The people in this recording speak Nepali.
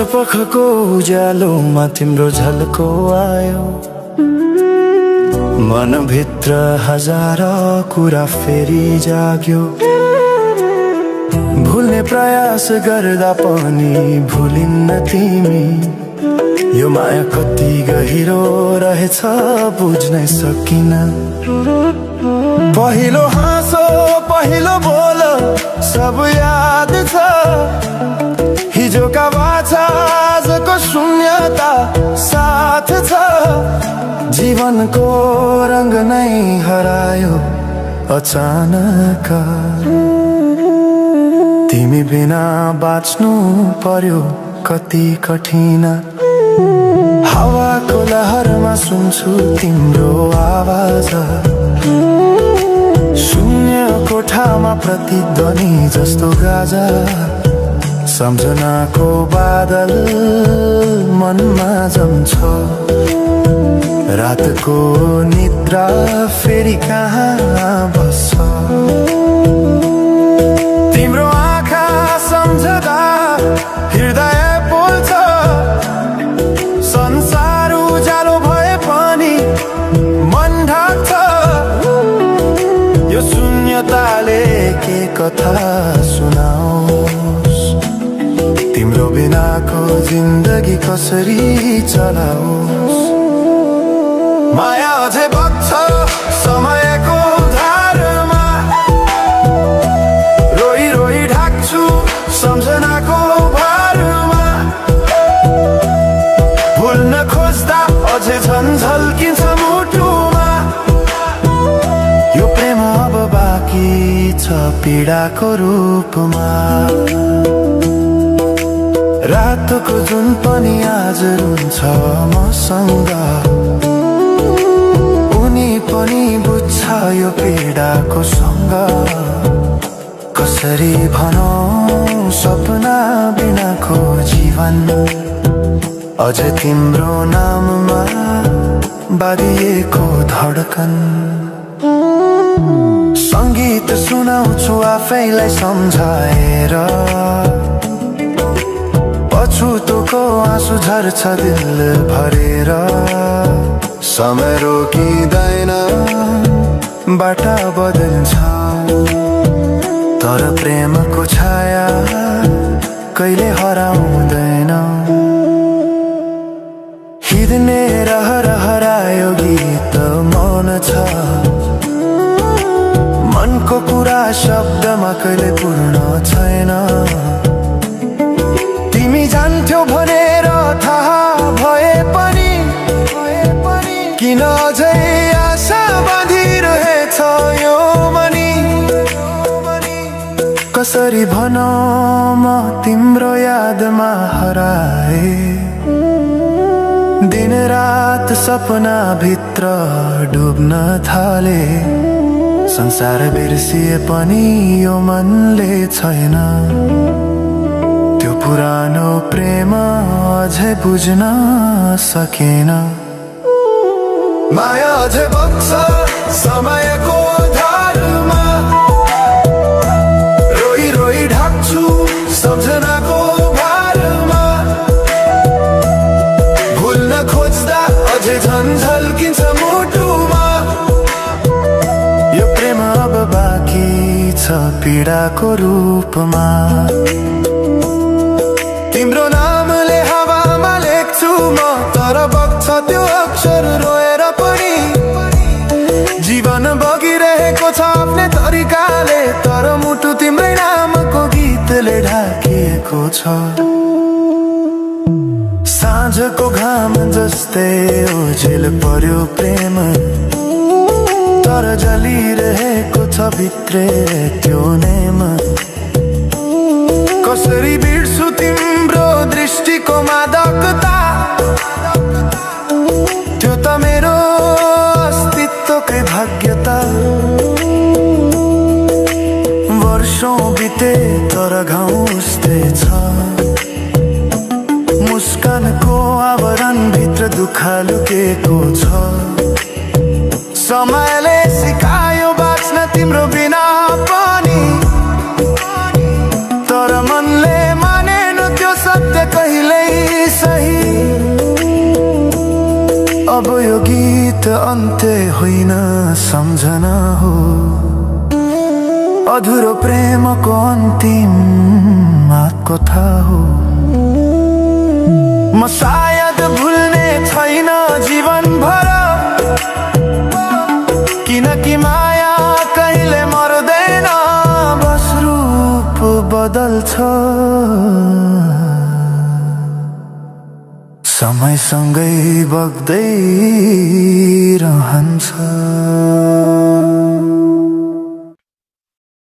पखको उज्यालोमा तिम्रो झल्को आयो, मनभित्र हजार कुरा फेरि जाग्यो। भुल्ने प्रयास गर्दा पनि भुलिन्न तिमी, यो माया कति गहिरो रहेछ बुझ्नै सकिन। पहिलो हाँसो पहिलो बोल सब याद छ, हिजोका बाछा आजको शून्यता साथ छ। जीवनको रंग नै हरायो अचानक, तिमी बिना बाँच्नु पर्यो कति कठिन। हावाको लहरमा सुन्छु तिम्रो आवाज, शून्य कोठामा प्रतिध्वनि जस्तो गाजा। सम्झनाको बादल मनमा जम्छ, रातको निद्रा फेरि कहाँ बस्छ। तिम्रो आँखा सम्झदा हृदय पोल्छ, संसार उज्यालो भए पनि मन ढाक्छ। यो शून्यताले के कथा सुनाओस्, तिम्रो बिनाको जिन्दगी कसरी चलाओस्। माया अझै बग्छ समयको धारमा, रोई रोई ढाक्छु सम्झनाको भारमा। भुल्न खोज्दा अझै झल्किन्छ मुटुमा, यो प्रेम अब बाँकी छ पीडाको रूपमा। रातको जुन पनि आज रुन्छ मसँग, उनी पनि बुझ्छ यो पीडाको सँग। कसरी भनौं सपना बिनाको जीवन, अझ तिम्रो नाममा बाँधिएको धड्कन। संगीत सुनाउँछु आफैलाई सम्झाएर, पछुतोको आँसु झर्छ दिल भरेर। समय रोकिँदैन बाटा बदल्छ, तर प्रेमको छाया कहिले हराउँदैन। हिँड्ने रहर हरायो गीत मौन छ, मनको कुरा शब्दमा कहिले पूर्ण छैन। तिमी जान्थ्यौ भनेर थाहा भए पनि किन अझै आशा बाँधिरहेछ यो मनी। कसरी भनौं म तिम्रो यादमा हराए, दिन रात सपना भित्र डुब्न थाले। संसार बिर्सिए पनि यो मनले छैन, त्यो पुरानो प्रेम अझै बुझ्न सकेन। माया अझै बग्छ समयको धारमा, रोई रोई ढाक्छु सम्झनाको भारमा। भुल्न खोज्दा अझै झल्किन्छ मुटुमा, यो प्रेम अब बाँकी छ पीडाको रूपमा। तिम्रो नामले हावामा लेख्छु म, तर बग्छ त्यो अक्षर रोएर पनि। जीवन बगिरहेको छ आफ्नै तरिकाले, तर मुटु तिम्रै नामको गीतले ढाकिएको छ। साँझको घाम जस्तै ओझेल पर्यो प्रेम, तर जलिरहेको छ भित्रै त्यो नेम। कसरी बिर्सु तिम्रो दृष्टिको मादकता, त्यो त मेरो अस्तित्वकै भाग्यता। वर्षौं बिते तर घाउ उस्तै छ, मुस्कानको आवरण भित्र दुःख लुकेको छ। समयले सिकायो बाँच्न तिम्रो बिना पनि, तर मनले मानेन त्यो सत्य कहिल्यै होइन सम्झना हो, अधुरो प्रेमको अन्तिम कथा हो। म सायद भुल्ने छैन जीवन भर, किनकि माया कहिले मर्दैन, बस रूप बदल्छ, समयसँगै बग्दै रहन्छ।